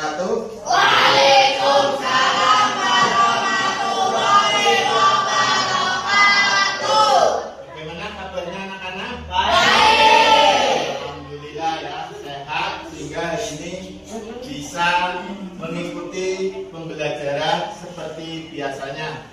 Waalaikumsalam warahmatullahi wabarakatuh. Bagaimana kabarnya anak-anak? Baik. Alhamdulillah ya, sehat sehingga hari ini bisa mengikuti pembelajaran seperti biasanya.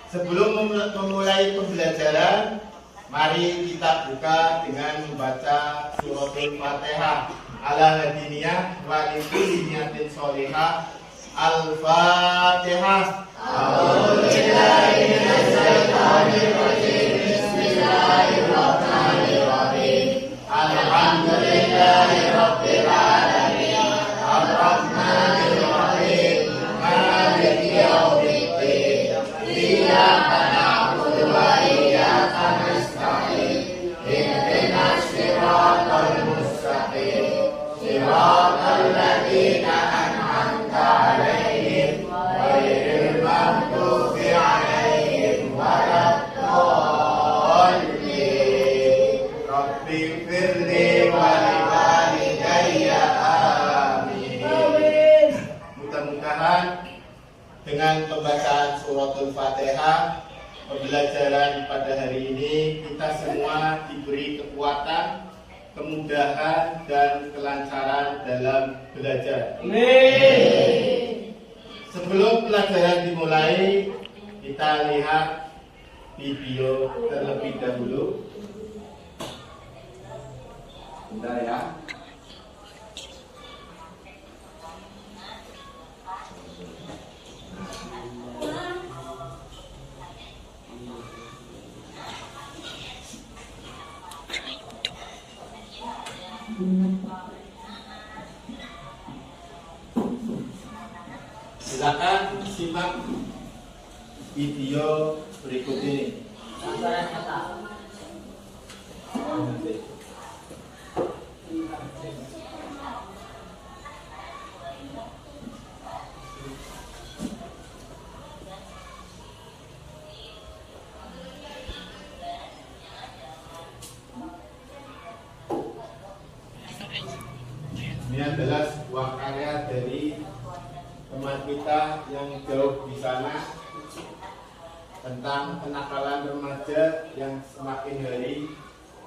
Sebelum memulai pembelajaran, mari kita buka dengan membaca suratul Fatihah. Ala hadiniyah wa likulli niyatin sholihah. Al-Fatihah. A'udzubillahi minasyaitonir rajim. Bismillahirrahmanirrahim. Alhamdulillahi rabbil alamin. Ar-Rahmanir Rahim. Maliki yaumiddin. Iyyaka na'budu wa iyyaka nasta'in. Ihdinas siratal mustaqim. Siratal ladzina an'amta 'alaihim ghairil maghdubi 'alaihim waladdallin. Rabbi firli wa liwalidayya amin. Mudah-mudahan dengan pembacaan suratul Fatihah, pembelajaran pada hari ini kita semua diberi kekuatan, kemudahan dan kelancaran dalam belajar. Amin. Sebelum pelajaran dimulai, kita lihat video terlebih dahulu. Bentar ya. Silakan simak video berikut ini. Ini adalah sebuah karya dari teman kita yang jauh di sana tentang kenakalan remaja yang semakin hari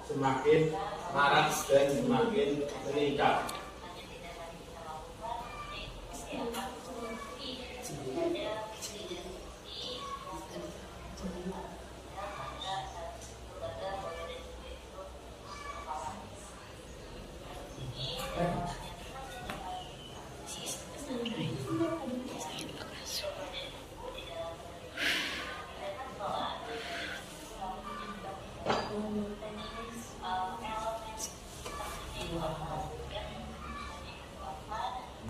semakin marak dan semakin meningkat.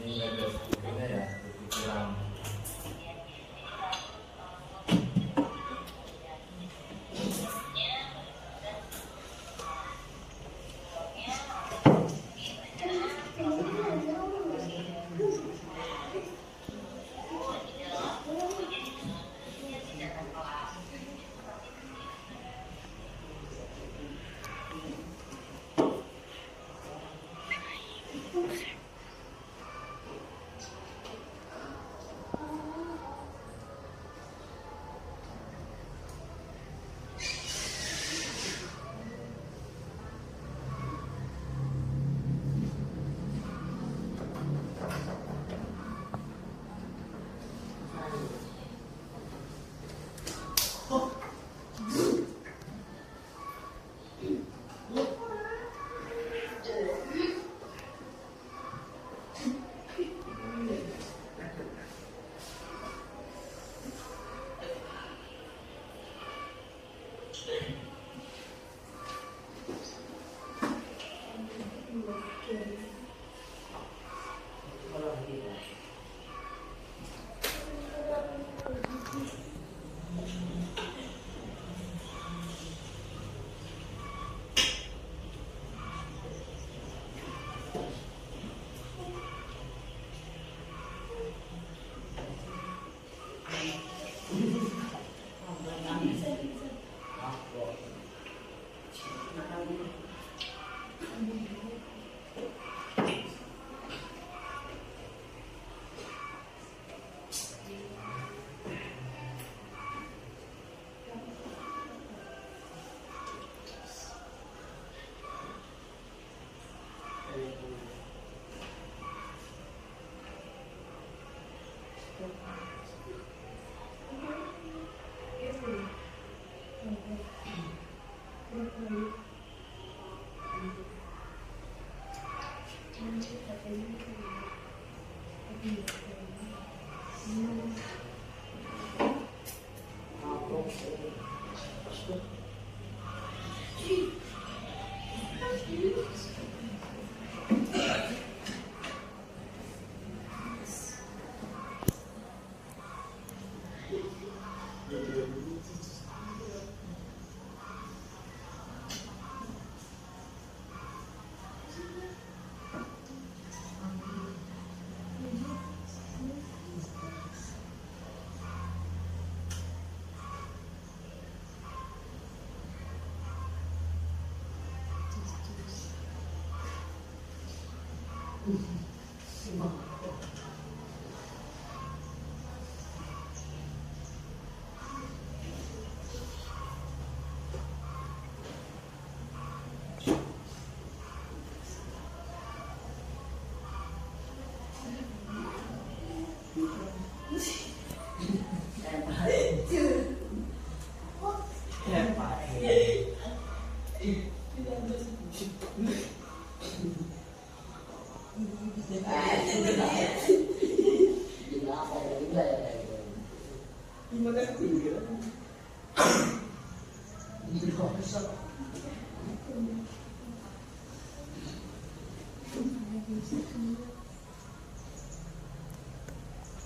Ini ada sedikitnya ya, lebih kurang.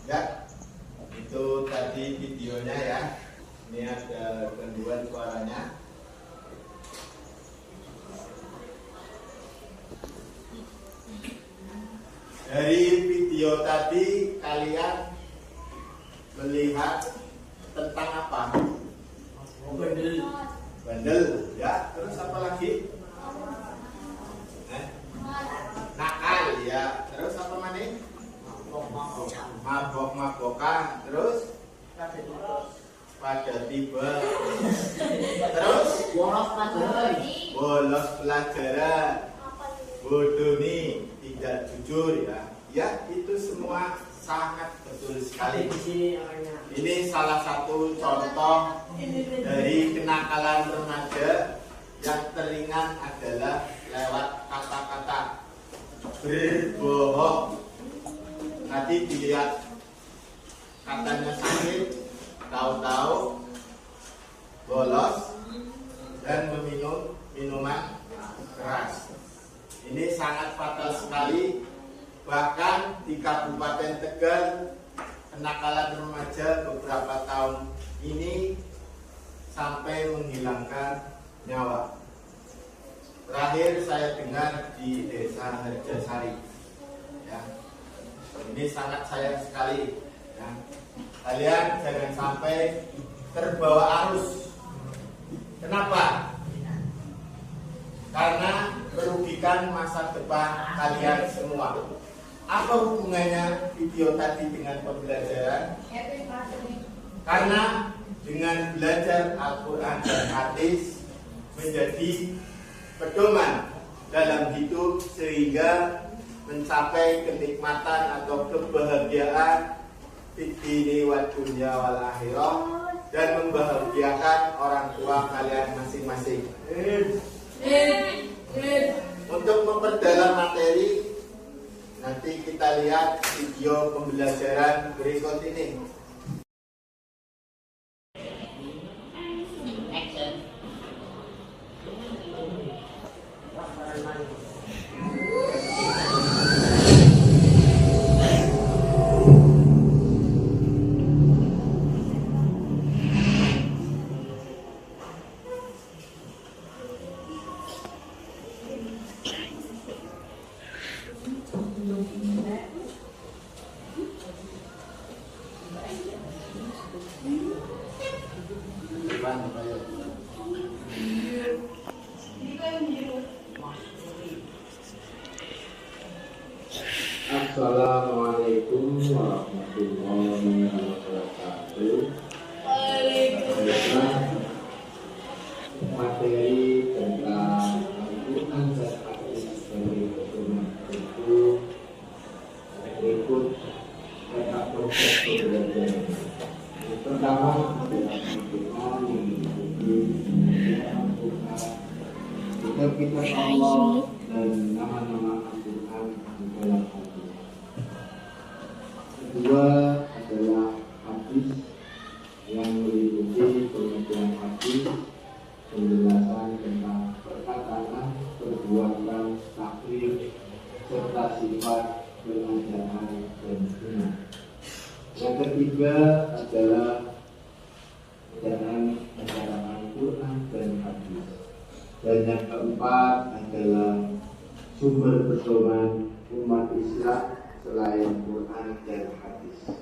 Ya, itu tadi videonya ya. Ini ada gangguan suaranya. Dari video tadi kalian melihat tentang apa? Bandel. Bandel, ya. Terus apa lagi? Nakal, ya. Terus apa maning? Mabok-mabokan. Terus pada tiba. Terus bolos pelajaran. Bodoh nih, tidak jujur ya. Ya, itu semua sangat betul sekali. Ini salah satu contoh dari kenakalan remaja yang teringan adalah lewat kata-kata berbohong. Tadi dilihat katanya sakit, tahu-tahu bolos dan meminum minuman keras. Ini sangat fatal sekali. Bahkan di Kabupaten Tegal, kenakalan remaja beberapa tahun ini sampai menghilangkan nyawa. Terakhir saya dengar di Desa Harjasari. Ya. Ini sangat sayang sekali. Ya. Kalian jangan sampai terbawa arus. Kenapa? Karena merugikan masa depan kalian semua. Apa hubungannya video tadi dengan pembelajaran? Karena dengan belajar Al-Quran dan Hadis menjadi pedoman dalam hidup sehingga mencapai kenikmatan atau kebahagiaan di dunia wal dunya wal akhirah dan membahagiakan orang tua kalian masing-masing. Untuk memperdalam materi, nanti kita lihat video pembelajaran berikut ini. Assalamualaikum warahmatullahi wabarakatuh. Materi tentang Al-Quran dan Hadis dari pedoman itu berikut tetap proses pembelajaran. Yang pertama adalah Al-Quran yang mengikuti Al-Quran, kitab-kitab Allah dan nama-nama Al-Quran di dalam Al-Quran. Kedua adalah hadis yang meliputi pengertian hadis, penjelasan tentang perkataan, perbuatan, takrif, serta sifat pengajaran dan sunnah. Yang ketiga adalah ajaran Al-Quran dan hadis. Dan yang keempat adalah sumber pedoman umat Islam selain Quran dan hadis.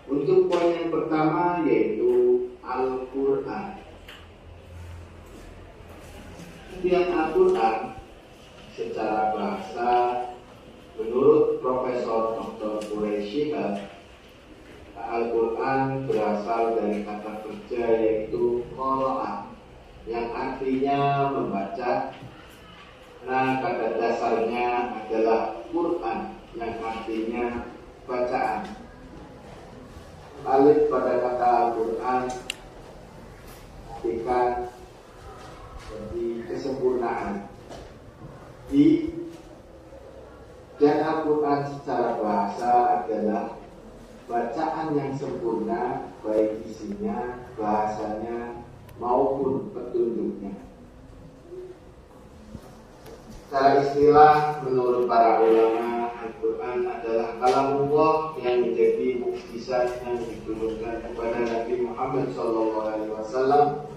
Untuk poin yang pertama yaitu Al-Quran. Kemudian Al-Quran secara bahasa menurut Profesor Dr. Quraisy, Al-Quran berasal dari kata kerja yaitu qara'a, yang artinya membaca. Nah, kata dasarnya adalah Quran yang artinya bacaan. Alif pada kata Al-Quran artikan di kesempurnaan. Dan Al-Quran secara bahasa adalah bacaan yang sempurna, baik isinya, bahasanya, maupun petunjuknya. Secara istilah, menurut para ulama, Al-Quran adalah kalamullah yang menjadi mukjizat yang diturunkan kepada Nabi Muhammad SAW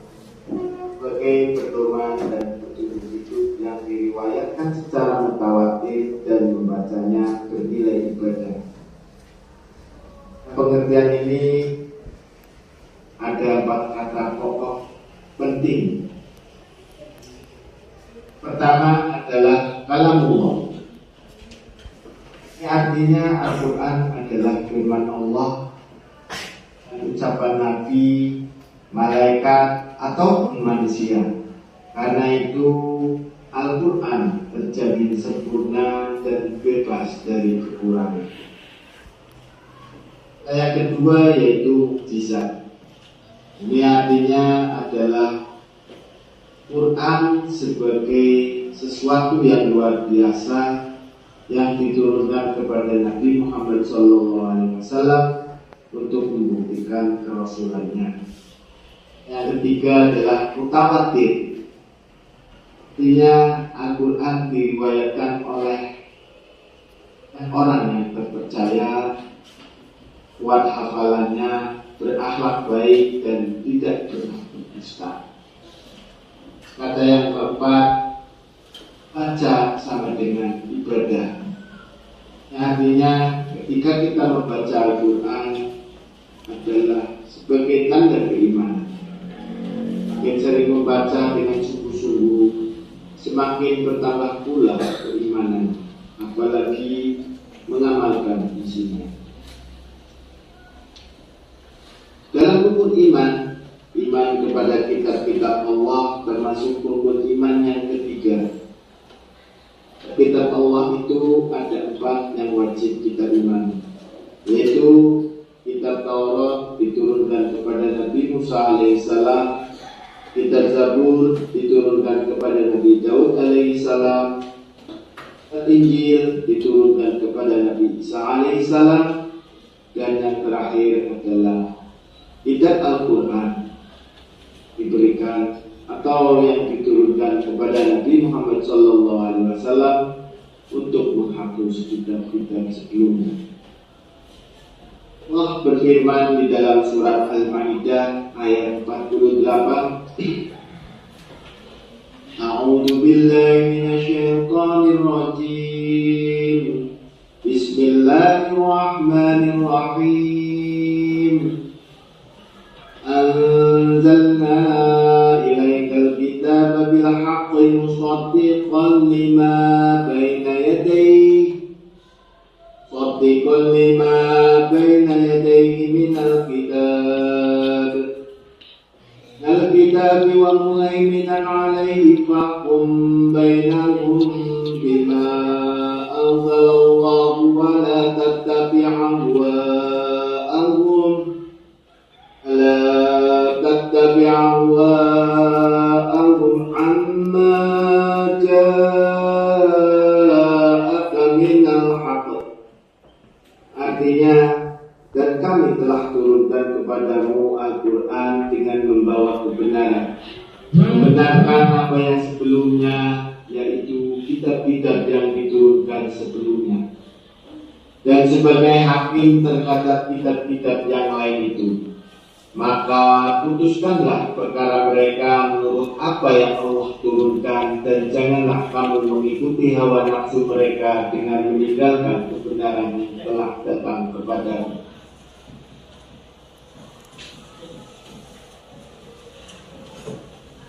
sebagai pedoman dan petunjuk hidup yang diriwayatkan secara mutawatir dan membacanya bernilai ibadah. Pengertian ini ada 4 kata pokok penting. Pertama adalah kalamullah. Ini artinya Al-Quran adalah firman Allah, ucapan Nabi, malaikat, atau manusia. Karena itu Al-Quran terjamin sempurna dan bebas dari kekurangan. Yang kedua yaitu mukjizat. Ini artinya adalah Quran sebagai sesuatu yang luar biasa yang diturunkan kepada Nabi Muhammad SAW untuk membuktikan kerasulannya. Yang ketiga adalah mutawatir. Artinya Al-Quran diriwayatkan oleh orang yang terpercaya, kuat hafalannya, berakhlak baik, dan tidak pernah berdusta. Kata yang keempat, baca sama dengan ibadah. Artinya ketika kita membaca Al-Quran adalah sebagai tanda keimanan. Semakin sering membaca dengan sungguh-sungguh, semakin bertambah pula keimanan, apalagi mengamalkan isinya. Dalam rukun iman kepada kitab-kitab Allah termasuk rukun iman yang ketiga. Kitab Allah itu ada 4 yang wajib kita imani, yaitu kitab Taurat diturunkan kepada Nabi Musa alaihissalam, kitab Zabur diturunkan kepada Nabi Daud alaihissalam, Injil diturunkan kepada Nabi Isa alaihissalam, dan yang terakhir adalah kitab Al-Quran diberikan atau yang diturunkan kepada Nabi Muhammad SAW untuk menghapus kitab-kitab sebelumnya. Allah berfirman di dalam surat Al-Maidah ayat 48, A'udzu billahi minasyaitonir rajim. Bismillahirrahmanirrahim. Anzalna ilaikal kitaba bil haqqi musaddiqan lima baina yadayhi minal kitab wa muhaiminan alaihi fahkum bainahum bima anzalallahu wa la tattabi' ahwa'ahum amma ja'aka minal haqq. Artinya, dan kami telah turunkan kepadamu Al-Quran dengan membawa kebenaran, membenarkan apa yang sebelumnya, yaitu kitab-kitab yang diturunkan sebelumnya, dan sebagai hakim terhadap kitab-kitab yang lain itu. Maka putuskanlah perkara mereka menurut apa yang Allah turunkan, dan janganlah kamu mengikuti hawa nafsu mereka dengan meninggalkan kebenaran yang telah datang kepadamu.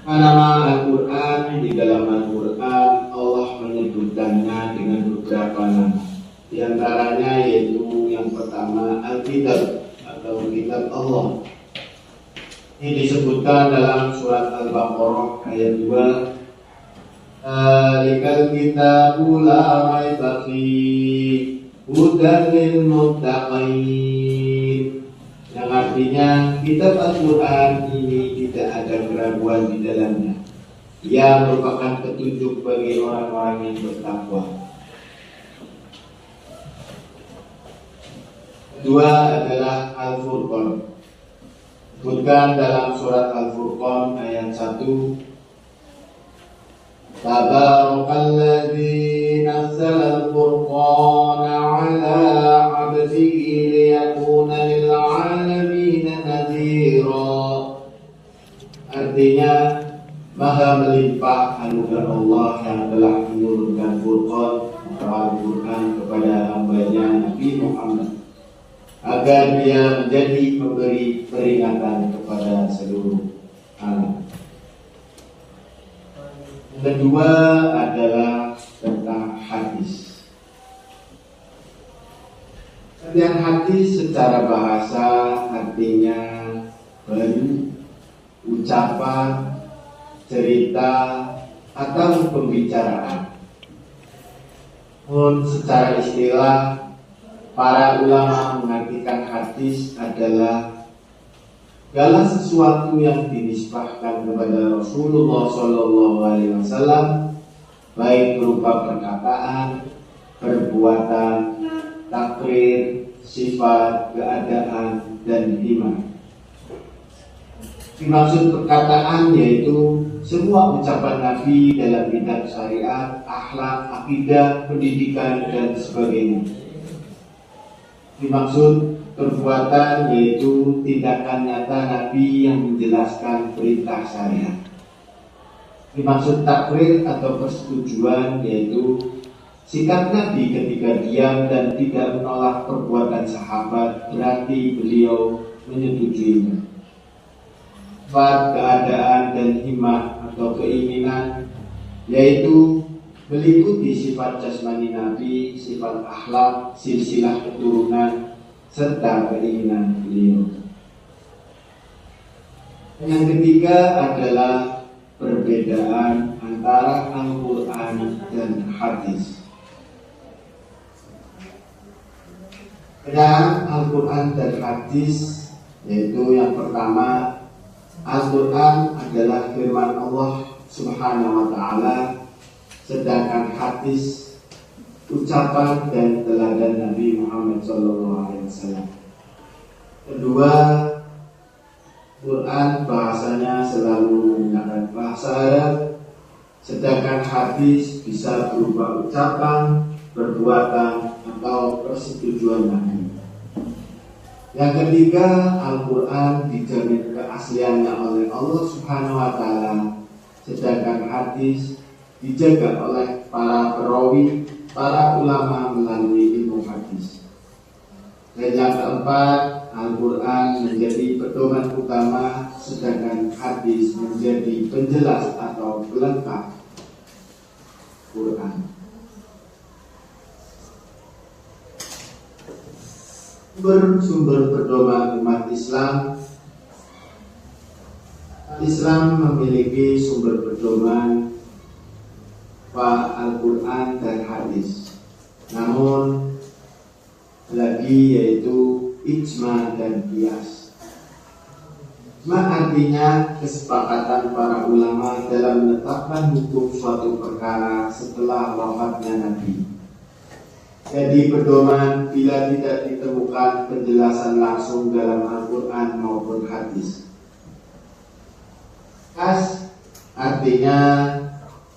Nama Al-Quran, di dalam Al-Quran Allah menyebutkannya dengan beberapa nama. Di antaranya yaitu yang pertama Al-Kitab atau Kitab Allah. Ini disebutkan dalam surat Al-Baqarah ayat 2. Zalikal kitabu la raiba fihi hudan lil muttaqin. Yang artinya kitab Al-Quran ini tidak ada keraguan di dalamnya. Ia merupakan petunjuk bagi orang-orang yang bertakwa. Kedua adalah Al-Furqan. Disebutkan dalam surat Al-Furqan ayat 1. Tabarakalladzi nazzala al-Furqana 'ala 'abdihi liyakuna lil 'alamin nadhira. Artinya, maha melimpah anugerah Allah yang telah menurunkan Furqan atau Al-Quran kepada hamba-Nya Nabi Muhammad agar dia menjadi pemberi peringatan kepada seluruh alam. Kedua adalah tentang hadis. Dan hadis secara bahasa artinya baru, ucapan, cerita, atau pembicaraan. Namun secara istilah, para ulama mengartikan hadis adalah segala sesuatu yang dinisbahkan kepada Rasulullah SAW, baik berupa perkataan, perbuatan, takrir, sifat, keadaan, dan iman. Dimaksud perkataan yaitu semua ucapan Nabi dalam kitab syariat, akhlak, akidah, pendidikan, dan sebagainya. Dimaksud perbuatan yaitu tindakan nyata Nabi yang menjelaskan perintah syariat. Dimaksud takrir atau persetujuan yaitu sikap Nabi ketika diam dan tidak menolak perbuatan sahabat, berarti beliau menyetujuinya. Sifat, keadaan, dan himmah atau keinginan yaitu meliputi sifat jasmani Nabi, sifat akhlak, silsilah keturunan, serta keinginan beliau. Yang ketiga adalah perbedaan antara Al-Quran dan hadis. Perbedaan Al-Quran dan hadis yaitu yang pertama, Al-Quran adalah firman Allah Subhanahu wa Ta'ala, sedangkan hadis ucapan dan teladan Nabi Muhammad SAW. Kedua, Quran bahasanya selalu menggunakan bahasa Arab, sedangkan hadis bisa berupa ucapan, perbuatan, atau persetujuan Nabi. Yang ketiga, Al-Quran dijamin keasliannya oleh Allah Subhanahu wa Ta'ala, sedangkan hadis dijaga oleh para perawi, para ulama melalui ilmu hadis. Dan yang keempat, Al-Quran menjadi pedoman utama, sedangkan hadis menjadi penjelas atau pelengkap Quran. Sumber pedoman umat Islam. Islam memiliki sumber pedoman Al-Quran dan hadis. Namun lagi yaitu ijma dan qiyas. Ijma artinya kesepakatan para ulama dalam menetapkan hukum suatu perkara setelah wafatnya Nabi. Jadi pedoman bila tidak ditemukan penjelasan langsung dalam Al-Quran maupun hadis. Qiyas artinya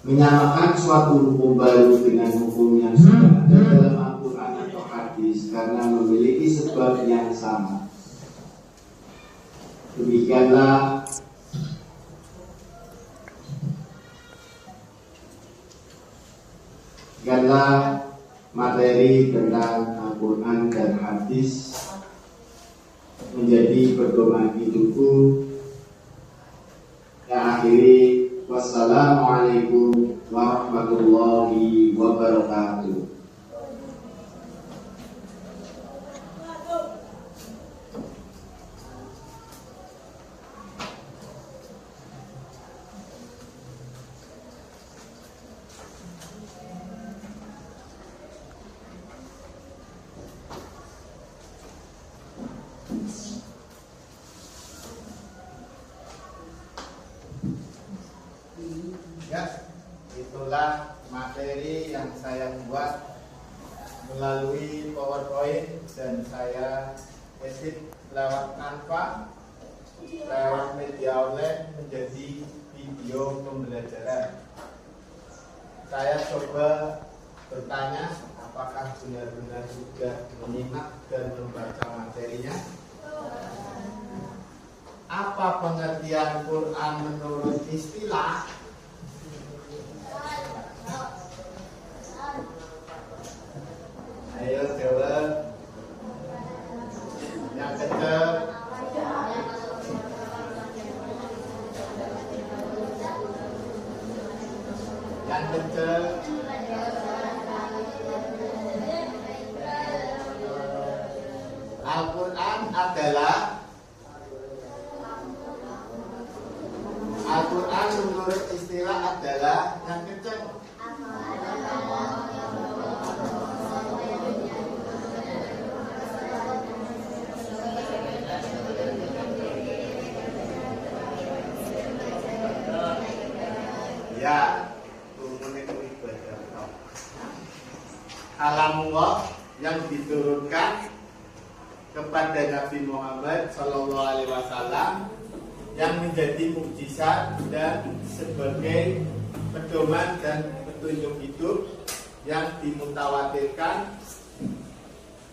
menyamakan suatu hukum baru dengan hukum yang sudah ada dalam Al-Quran atau hadis karena memiliki sebab yang sama. Demikianlah materi tentang Al-Quran dan hadis menjadi pedoman hidupku yang akhiri Wassalamualaikum warahmatullahi wabarakatuh. Ya, itulah materi yang saya buat melalui PowerPoint dan saya edit lewat Canva, lewat media online menjadi video pembelajaran. Saya coba bertanya apakah benar-benar sudah menyimak dan membaca materinya. Apa pengertian Quran menurut istilah? Ayo jawab. Yang kecil. Yang kecil. Al-Quran menurut istilah adalah yang kecil. Ya, kalamullah yang diturunkan kepada Nabi Muhammad SAW yang menjadi mukjizat dan sebagai pedoman dan petunjuk hidup yang dimutawatirkan.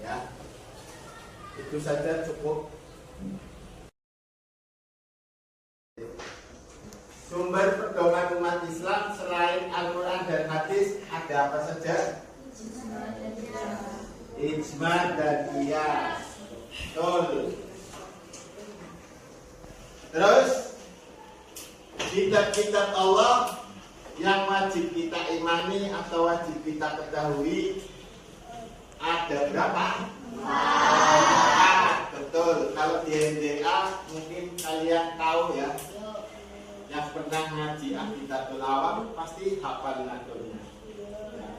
Ya, itu saja cukup. Sumber pedoman umat Islam selain Al-Quran dan hadis ada apa saja? Ijma dan qiyas. Betul. Terus kitab-kitab Allah yang wajib kita imani atau wajib kita ketahui ada berapa? 4. Betul. Kalau di NDA mungkin kalian tahu ya. Yang pernah ngaji Aqidatul Awam pasti hafal nadornya. Ya.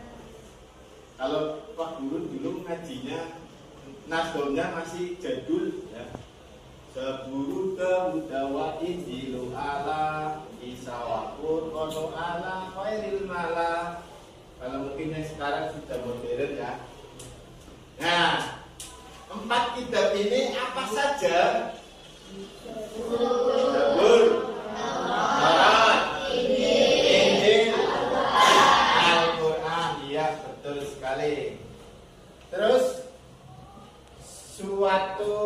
Kalau Pak Guru dulu ngajinya nadornya masih jadul ya. Seburu kemudawa injilu ala isawakun kono ala khairil mala. Kalau mungkin yang sekarang sudah modern ya. Nah, 4 kitab ini apa saja? Zabur, Injil, Al-Quran. Iya, betul sekali. Terus suatu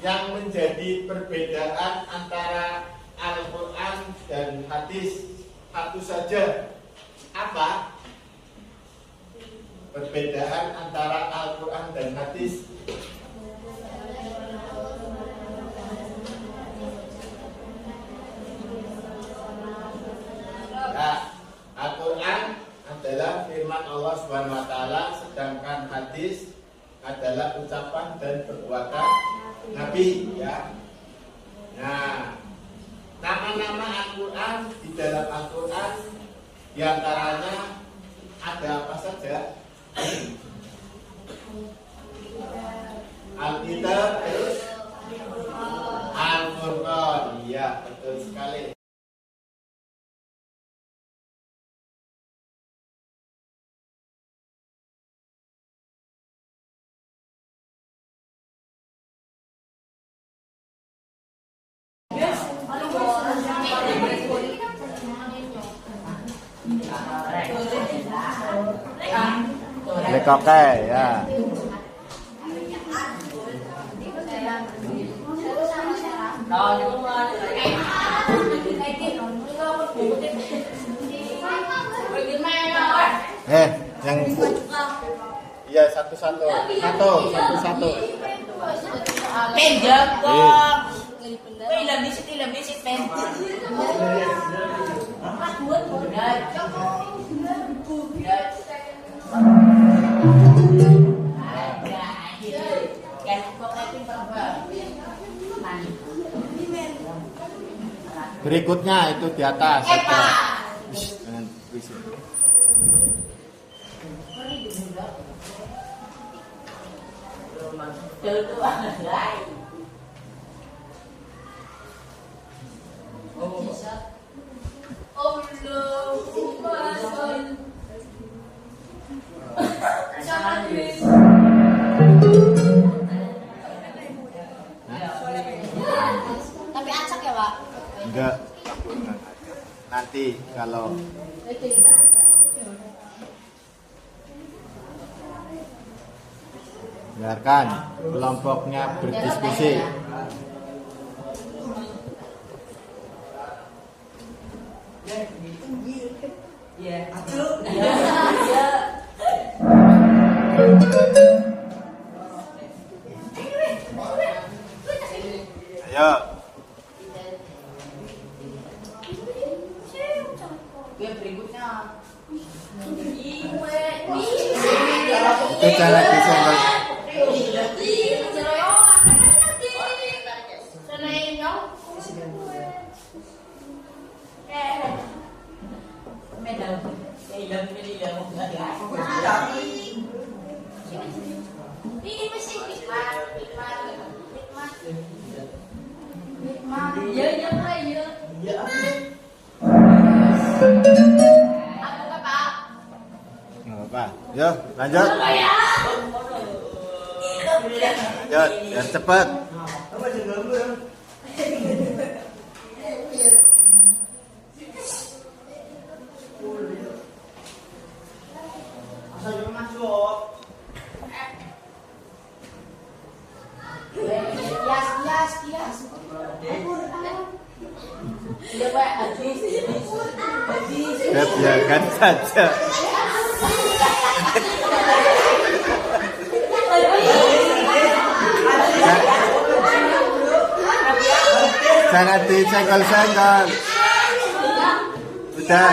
yang menjadi perbedaan antara Al-Quran dan hadis satu saja. Apa? Perbedaan antara Al-Quran dan hadis. Nah, Al-Quran adalah firman Allah SWT, sedangkan hadis adalah ucapan dan perbuatan Nabi ya. Nah, nama-nama Al-Quran di dalam Al-Quran diantaranya ada apa saja? Al-Kitab, terus Al-Furqan. Iya, betul sekali. Lekoke ya. Yang iya satu-satu. Satu-satu. Pinjam kok. Ilam bisit, pen. Berikutnya itu di atas. Pak. Jangan berisik. Tapi acak ya, Pak? Enggak. Nanti kalau biarkan kelompoknya berdiskusi. Ayo. Itu jangan disenggol. Nggak apa-apa. Yo, lanjut. Lanjut, biar cepat. Ya, biarkan saja. Jangan disenggol-senggol. Udah,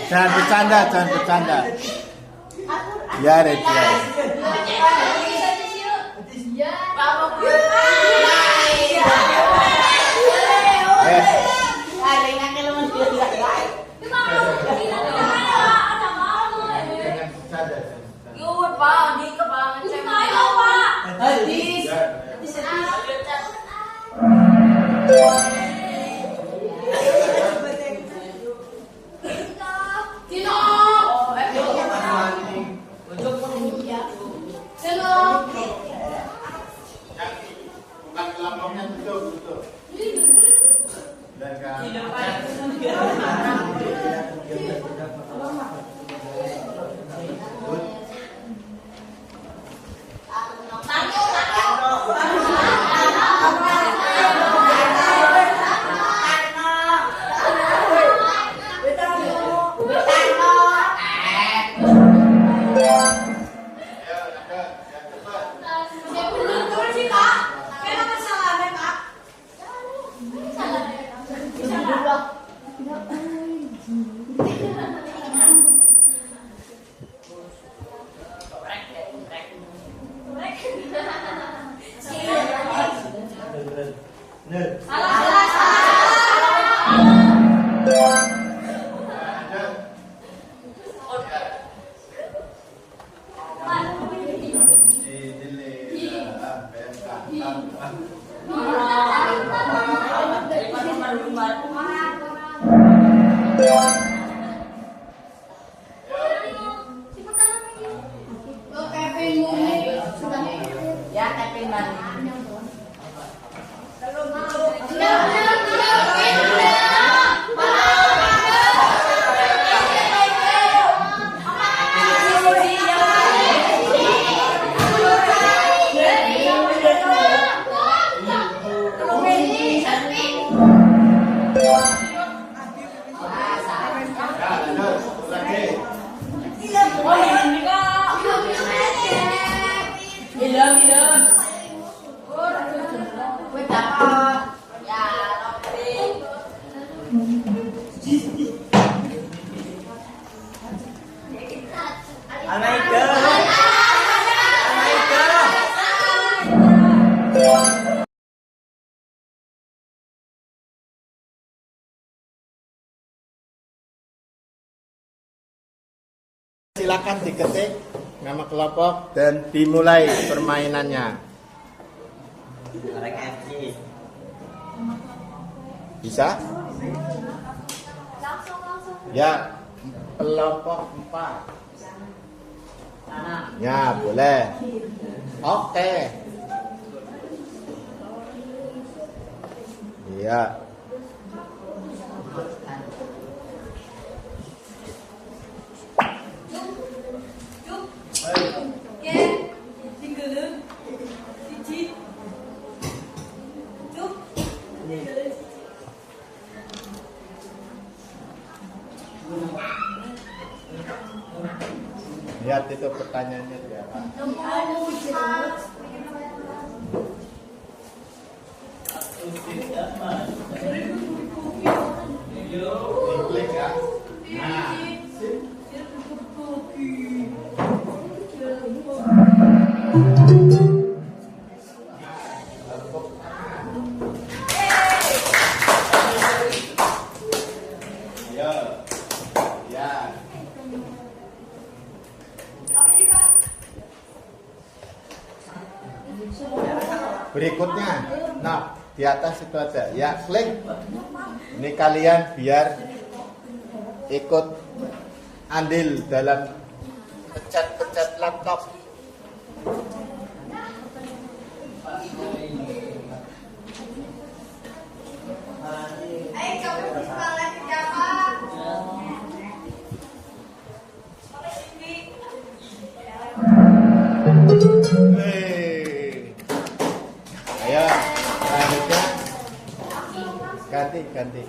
jangan bercanda, jangan bercanda. Biarin, biarin. Bukan kelompoknya tutup. Dan Ya, tapi Silakan diketik nama kelompok dan dimulai permainannya. Bisa? Ya, kelompok 4. Ya, boleh. Oke. Iya. Lihat itu pertanyaannya dia. Klik ya. Nah. Ya. Ya. Berikutnya, nah di atas itu ada, ya klik. Ini kalian biar ikut andil dalam pencet-pencet laptop. Ayo, selanjutnya ganti.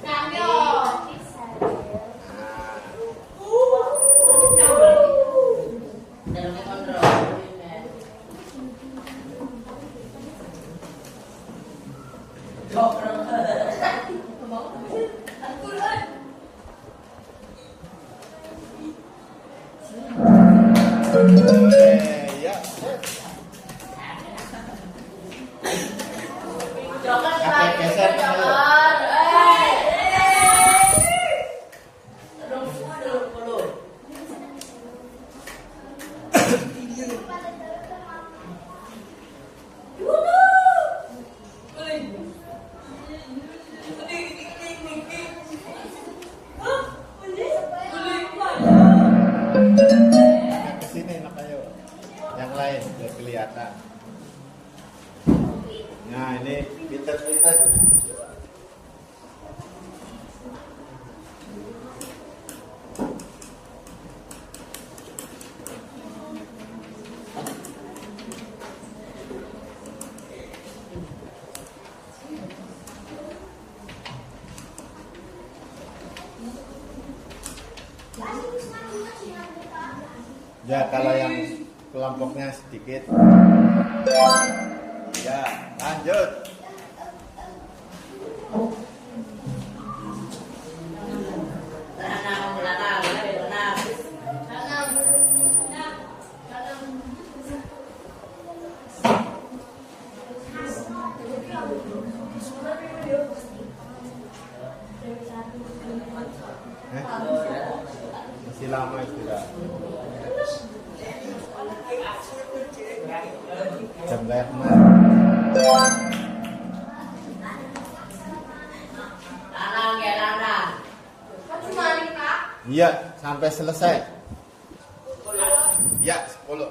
Ya. Kakek geser ke dulu. Kesini nak ayo. Yang lain biar kelihatan. Nah ini pinter-pinter. Ya kalau yang kelompoknya sedikit. Ya lanjut. Masih lama istirahat. Jam kayak kemarin. Iya, sampai selesai. Ya, 10.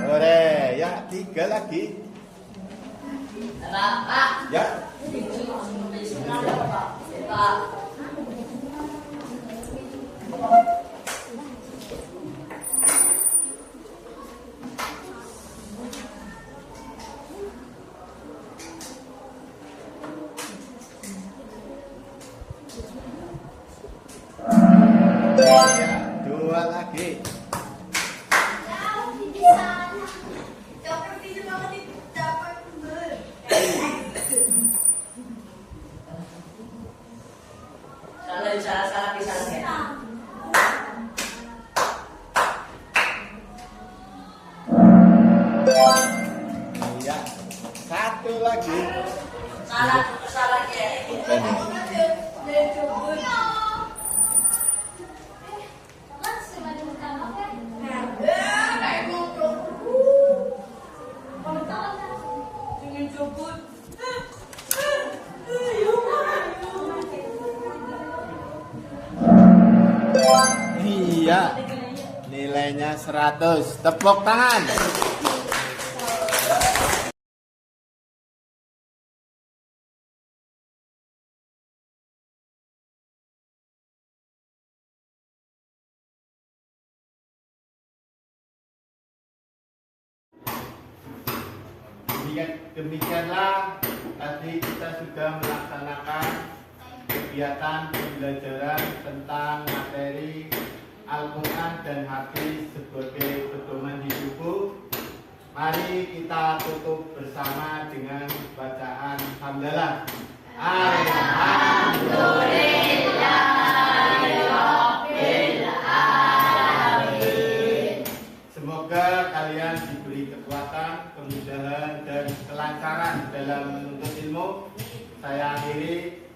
Boleh, ya 3 lagi. Ya. Ya, 2 lagi. lagi. Salah ya. Iya. Nilainya 100. Tepuk tangan. Demikianlah tadi kita sudah melaksanakan kegiatan pembelajaran tentang materi Al-Quran dan hadis sebagai pedoman hidupku. Mari kita tutup bersama dengan bacaan hamdalah. Semoga kalian diberi kekuatan, kemudahan, dan kelancaran dalam menuntut ilmu. Saya akhiri.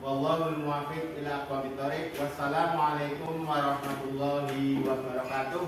Wallahul muwaffiq ila aqwamit thoriq. Wassalamualaikum warahmatullahi wabarakatuh.